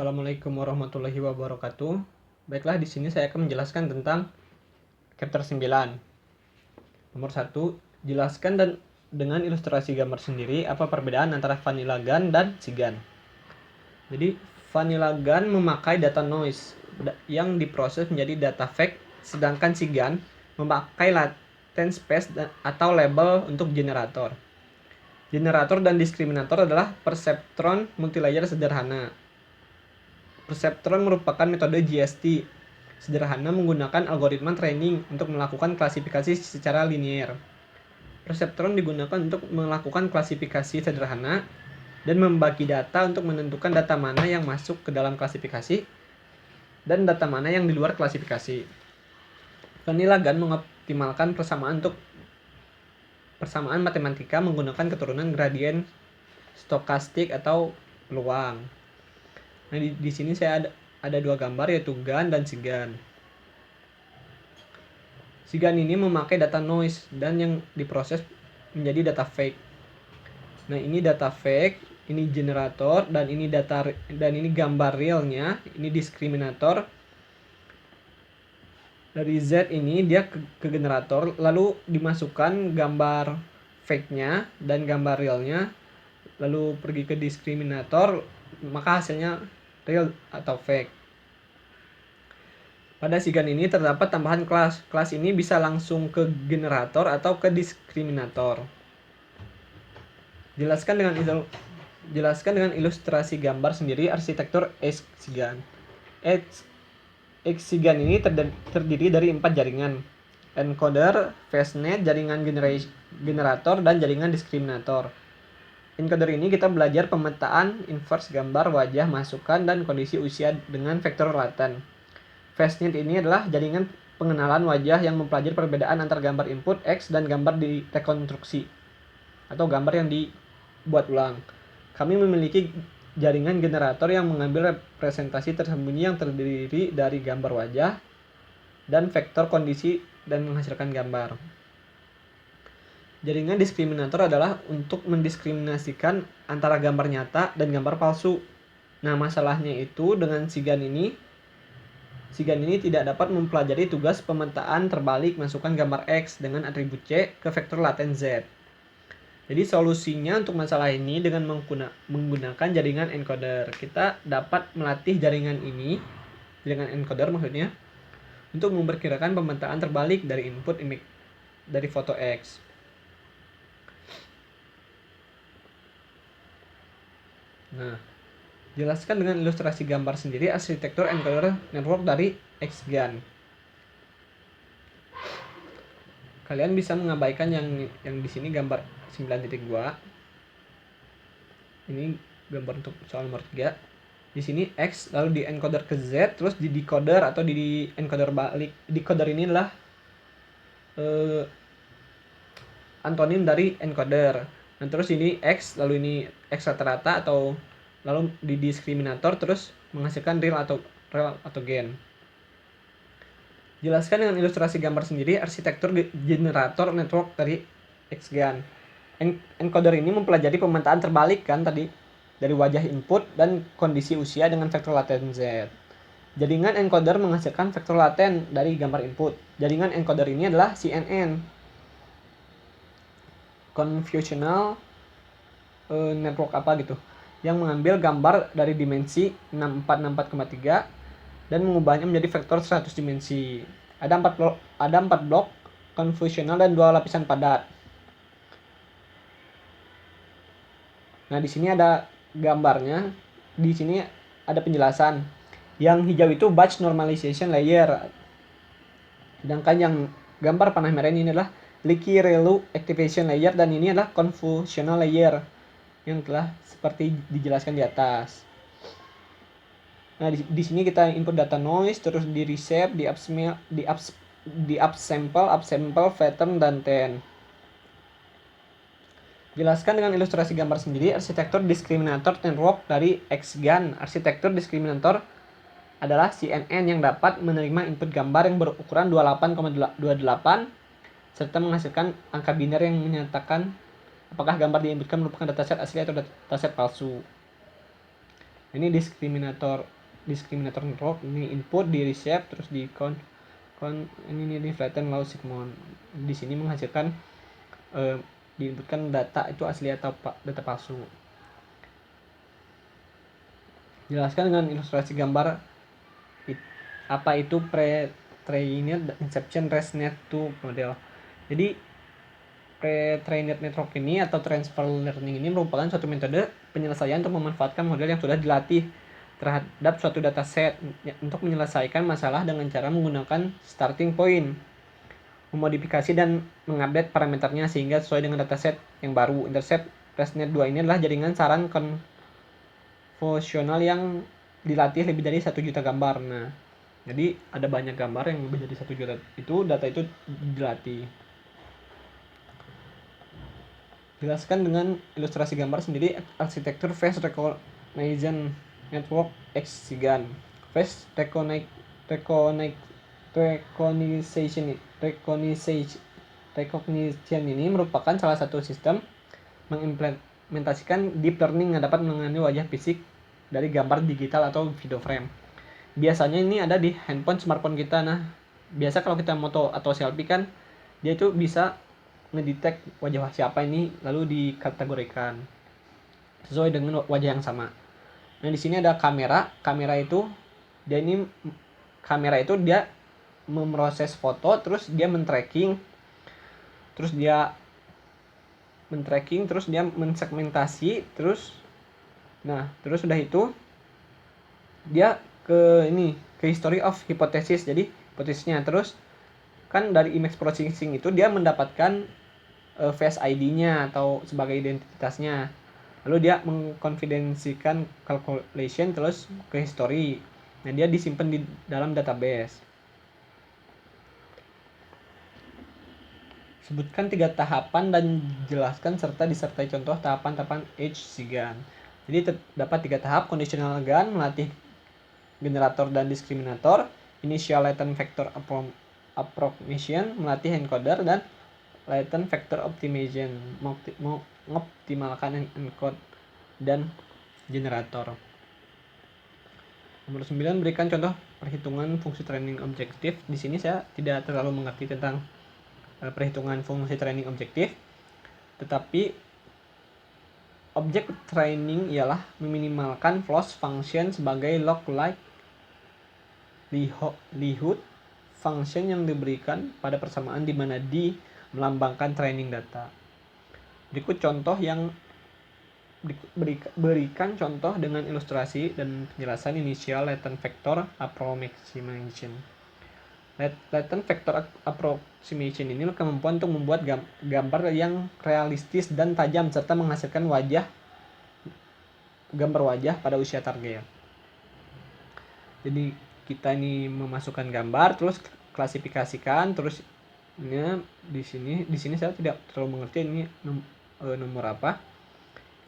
Assalamualaikum warahmatullahi wabarakatuh. Baiklah, di sini saya akan menjelaskan tentang chapter 9. Nomor 1, jelaskan dengan ilustrasi gambar sendiri apa perbedaan antara vanilla gun dan SIGAN. Jadi, vanilla gun memakai data noise yang diproses menjadi data fake, sedangkan SIGAN memakai latent space atau label untuk generator. Generator dan diskriminator adalah perceptron multilayer sederhana. Perceptron merupakan metode GST sederhana menggunakan algoritma training untuk melakukan klasifikasi secara linear. Perceptron digunakan untuk melakukan klasifikasi sederhana dan membagi data untuk menentukan data mana yang masuk ke dalam klasifikasi dan data mana yang di luar klasifikasi. Vanilla gun mengoptimalkan persamaan matematika menggunakan keturunan gradien stokastik atau peluang. Nah, di sini saya ada dua gambar, yaitu GAN dan SIGAN. SIGAN ini memakai data noise dan yang diproses menjadi data fake. Nah, ini data fake, ini generator, dan ini gambar realnya, ini diskriminator. Dari Z ini dia ke generator, lalu dimasukkan gambar fake-nya dan gambar realnya, lalu pergi ke diskriminator, maka hasilnya real atau fake. Pada SIGAN ini terdapat tambahan kelas. Kelas ini bisa langsung ke generator atau ke diskriminator. Jelaskan dengan ilustrasi gambar sendiri arsitektur SIGAN. SIGAN ini terdiri dari 4 jaringan: encoder, fastnet, jaringan generator, dan jaringan diskriminator. Encoder ini kita belajar pemetaan inverse gambar wajah masukan dan kondisi usia dengan vektor laten. Fastnet ini adalah jaringan pengenalan wajah yang mempelajari perbedaan antar gambar input X dan gambar di rekonstruksi atau gambar yang dibuat ulang. Kami memiliki jaringan generator yang mengambil representasi tersembunyi yang terdiri dari gambar wajah dan vektor kondisi dan menghasilkan gambar. Jaringan diskriminator adalah untuk mendiskriminasikan antara gambar nyata dan gambar palsu. Nah, masalahnya itu dengan SIGAN ini tidak dapat mempelajari tugas pemetaan terbalik masukkan gambar X dengan atribut C ke vektor laten Z. Jadi solusinya untuk masalah ini dengan menggunakan jaringan encoder. Kita dapat melatih jaringan encoder maksudnya, untuk memperkirakan pemetaan terbalik dari input image dari foto X. Nah, jelaskan dengan ilustrasi gambar sendiri arsitektur encoder network dari XGAN. Kalian bisa mengabaikan yang di sini gambar 9.2. Ini gambar untuk soal nomor 3. Di sini X lalu di encoder ke Z, terus di decoder atau di encoder balik. Decoder ini adalah antonim dari encoder. Nah, terus ini X, lalu ini X rata-rata atau lalu di diskriminator terus menghasilkan real atau gen. Jelaskan dengan ilustrasi gambar sendiri arsitektur generator network dari XGAN. Encoder ini mempelajari pemetaan terbalik kan tadi dari wajah input dan kondisi usia dengan vektor laten Z. Jaringan encoder menghasilkan vektor laten dari gambar input. Jaringan encoder ini adalah CNN. Convolutional network apa gitu, yang mengambil gambar dari dimensi 6464,3 dan mengubahnya menjadi vektor 100 dimensi. Ada 4 blok convolutional dan 2 lapisan padat. Nah, di sini ada gambarnya. Di sini ada penjelasan. Yang hijau itu batch normalization layer. Sedangkan yang gambar panah merah ini adalah leaky relu activation layer, dan ini adalah convolutional layer yang telah seperti dijelaskan di atas. Nah, di sini kita input data noise, terus di reshape, di upsample, pattern, dan ten. Jelaskan dengan ilustrasi gambar sendiri arsitektur diskriminator network dari XGAN. Arsitektur diskriminator adalah CNN yang dapat menerima input gambar yang berukuran 28,28 serta menghasilkan angka biner yang menyatakan apakah gambar diinputkan merupakan dataset asli atau dataset palsu. Ini diskriminator discriminator network. Ini input di reshape, terus di ini di flatten lalu sigmund. Di sini menghasilkan diinputkan data itu asli atau data palsu. Jelaskan dengan ilustrasi gambar apa itu pre-trained inception ResNet 2 model. Jadi pre-trained network ini atau transfer learning ini merupakan suatu metode penyelesaian untuk memanfaatkan model yang sudah dilatih terhadap suatu dataset untuk menyelesaikan masalah dengan cara menggunakan starting point, memodifikasi dan mengupdate parameternya sehingga sesuai dengan dataset yang baru. Intercept ResNet 2 ini adalah jaringan saran konvolusional yang dilatih lebih dari 1 juta gambar. Nah, jadi ada banyak gambar yang lebih dari 1 juta itu data itu dilatih. Jelaskan dengan ilustrasi gambar sendiri arsitektur face recognition network X-SIGAN. Face recognition ini merupakan salah satu sistem mengimplementasikan deep learning yang dapat mengenali wajah fisik dari gambar digital atau video frame. Biasanya ini ada di handphone smartphone kita. Nah, biasa kalau kita moto atau selfie kan dia itu bisa ngedetect wajah siapa ini lalu dikategorikan sesuai dengan wajah yang sama. Nah, di sini ada kamera itu dia memproses foto, terus dia men-tracking, terus dia mensegmentasi, terus sudah itu dia ke history of hypothesis. Jadi hipotesisnya, terus kan dari image processing itu dia mendapatkan face ID-nya atau sebagai identitasnya. Lalu dia mengkonfidensikan calculation terus ke history. Nah, dia disimpan di dalam database. Sebutkan 3 tahapan dan jelaskan serta disertai contoh tahapan-tahapan H-SIGAN. Jadi terdapat 3 tahap: conditional GAN melatih generator dan diskriminator, initial latent vector approximation melatih encoder, dan latent vector optimization mengoptimalkan encode dan generator. Nomor 9, berikan contoh perhitungan fungsi training objektif. Di sini saya tidak terlalu mengerti tentang perhitungan fungsi training objektif, tetapi objek training ialah meminimalkan loss function sebagai likelihood function yang diberikan pada persamaan di mana D melambangkan training data. Berikut contoh yang berikan contoh dengan ilustrasi dan penjelasan initial latent vector approximation. Latent vector approximation ini kemampuan untuk membuat gambar yang realistis dan tajam serta menghasilkan gambar wajah pada usia target. Jadi kita ini memasukkan gambar, terus klasifikasikan, terus di sini saya tidak terlalu mengerti ini nomor apa.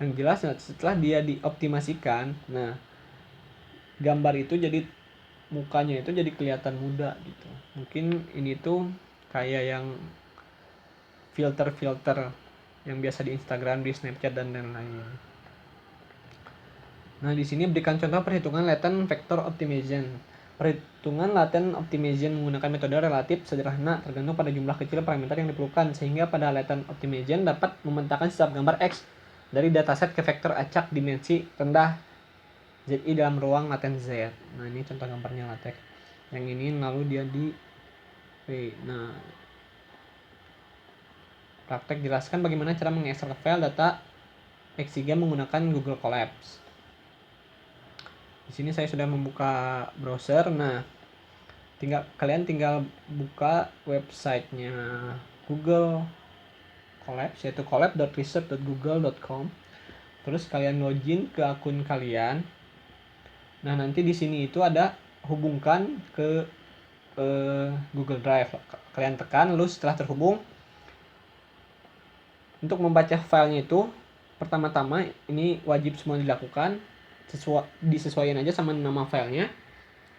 Yang jelas setelah dia dioptimasikan, nah gambar itu jadi mukanya itu jadi kelihatan muda gitu. Mungkin ini tuh kayak yang filter yang biasa di Instagram, di Snapchat dan lain-lain. Nah, di sini berikan contoh perhitungan latent vector optimization. Perhitungan latent optimization menggunakan metode relatif sederhana tergantung pada jumlah kecil parameter yang diperlukan, sehingga pada latent optimization dapat memetakan setiap gambar X dari dataset ke vektor acak dimensi rendah ZI dalam ruang laten Z. Nah, ini contoh gambarnya latex. Yang ini lalu dia di P. Nah, praktek jelaskan bagaimana cara mengekstrak file data X-SIGAN menggunakan Google Colabs. Di sini saya sudah membuka browser. Nah, kalian tinggal buka websitenya Google Colabs, yaitu colab.research.google.com. Terus kalian login ke akun kalian. Nah, nanti di sini itu ada hubungkan ke Google Drive. Kalian tekan, lalu setelah terhubung, untuk membaca filenya itu pertama-tama ini wajib semua dilakukan, disesuaikan aja sama nama filenya,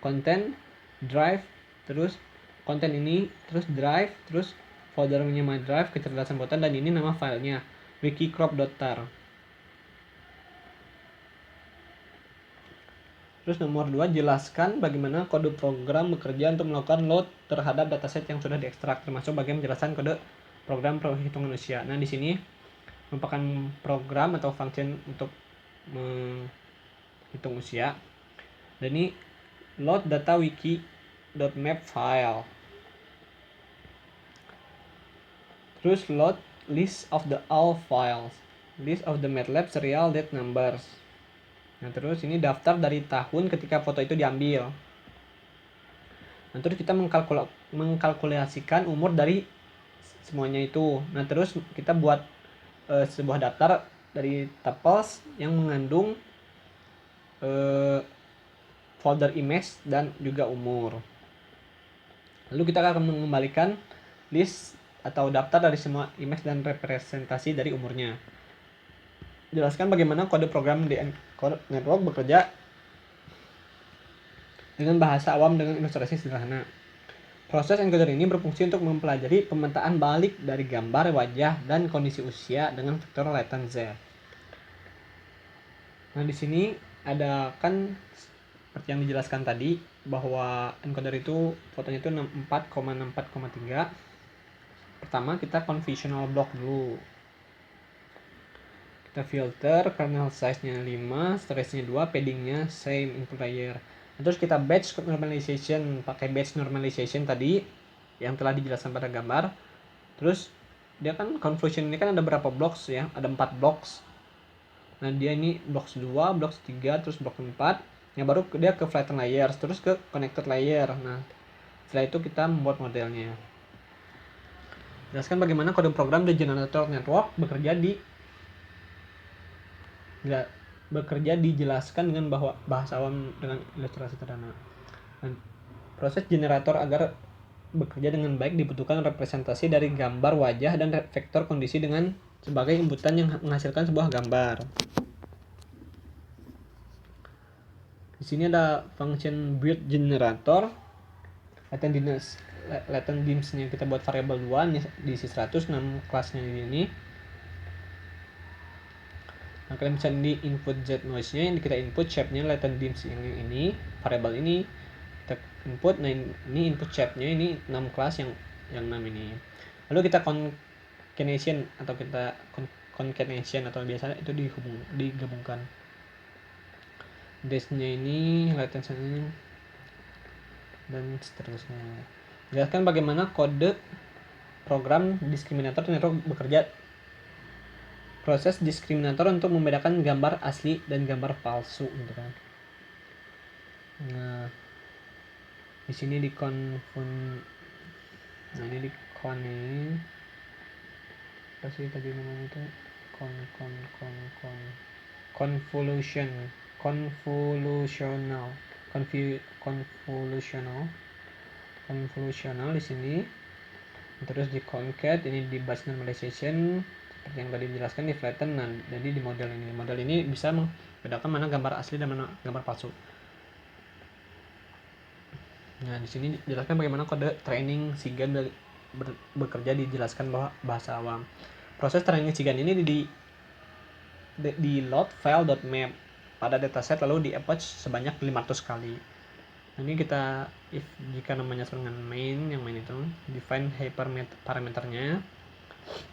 content, drive, terus konten ini, terus drive, terus foldernya my drive, kecerdasan buatan, dan ini nama filenya wikicrop.tar. Terus nomor 2, jelaskan bagaimana kode program bekerja untuk melakukan load terhadap dataset yang sudah diekstrak, termasuk bagian penjelasan kode program perhitungan usia. Nah, di sini merupakan program atau function untuk menghitung usia. Dan ini load data wiki.map file. Terus load list of the all files, list of the MATLAB serial date numbers. Nah, terus ini daftar dari tahun ketika foto itu diambil. Nah, terus kita mengkalkulasikan umur dari semuanya itu. Nah, terus kita buat sebuah daftar dari tuples yang mengandung folder image dan juga umur. Lalu kita akan mengembalikan list atau daftar dari semua image dan representasi dari umurnya. Jelaskan bagaimana kode program di ENCODER network bekerja dengan bahasa awam dengan ilustrasi sederhana. Proses encoder ini berfungsi untuk mempelajari pemetaan balik dari gambar wajah dan kondisi usia dengan vektor latent Z. Nah, di sini ada kan seperti yang dijelaskan tadi bahwa encoder itu fotonya itu 64,64,3. Pertama kita conventional block dulu. Kita filter, kernel size-nya 5, storage-nya 2, padding-nya same input layer. Terus kita batch normalization, pakai batch normalization tadi yang telah dijelaskan pada gambar. Terus dia kan convolution ini kan ada berapa blocks ya? Ada 4 blocks. Nah, dia ini blocks 2, blocks 3, terus blok 4. Yang baru dia ke flatten layers, terus ke connected layer. Nah, setelah itu kita membuat modelnya. Jelaskan bagaimana kode program di generator network bekerja dijelaskan dengan bahasa awam dengan ilustrasi sederhana. Dan proses generator agar bekerja dengan baik dibutuhkan representasi dari gambar wajah dan vektor kondisi dengan sebagai inputan yang menghasilkan sebuah gambar. Di sini ada function build generator. Latent dims-nya kita buat variabel 2 diisi 100, 6 kelasnya di sini. Nah, kalian bisa di input Z noise-nya, yang kita input shape-nya latent dims yang ini, variabel ini kita input. Nah, ini input shape-nya ini 6 kelas yang 6 ini. Lalu kita concatenation atau biasa itu digabungkan. Dash-nya ini latency dan seterusnya. Jelaskan bagaimana kode program diskriminator network bekerja. Proses diskriminator untuk membedakan gambar asli dan gambar palsu gitu kan. Nah, di sini kasih tadi namanya itu convolutional di sini. Terus di concat, ini di batch normalization seperti yang tadi dijelaskan, di flatten. Nah, jadi di model ini bisa membedakan mana gambar asli dan mana gambar palsu. Nah, di sini dijelaskan bagaimana kode training SIGAN bekerja, dijelaskan bahasa awam. Proses training SIGAN ini di load file.map pada dataset lalu di epoch sebanyak 500 kali. Ini kita jika namanya dengan main itu define parameternya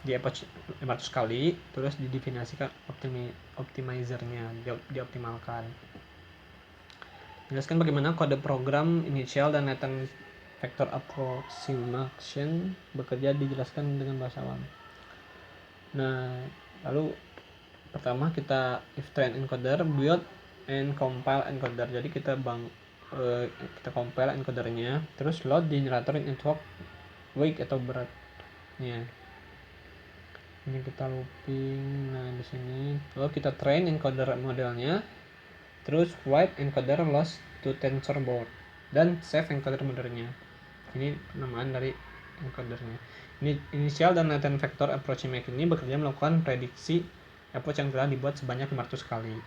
di epoch 500 kali, terus didefinisikan optimizernya, dioptimalkan. Jelaskan bagaimana kode program initial dan latent vector approximation bekerja, dijelaskan dengan bahasa awam. Nah, lalu pertama kita if train encoder, build and compile encoder. Jadi kita compile encodernya, terus load generator network weight atau beratnya. Ini kita looping. Nah, di sini lalu kita train encoder modelnya, terus write encoder loss to tensor board dan save encoder modelnya. Ini penamaan dari encodernya. Ini initial dan latent vector approximation ini bekerja melakukan prediksi epoch yang telah dibuat sebanyak 500 kali.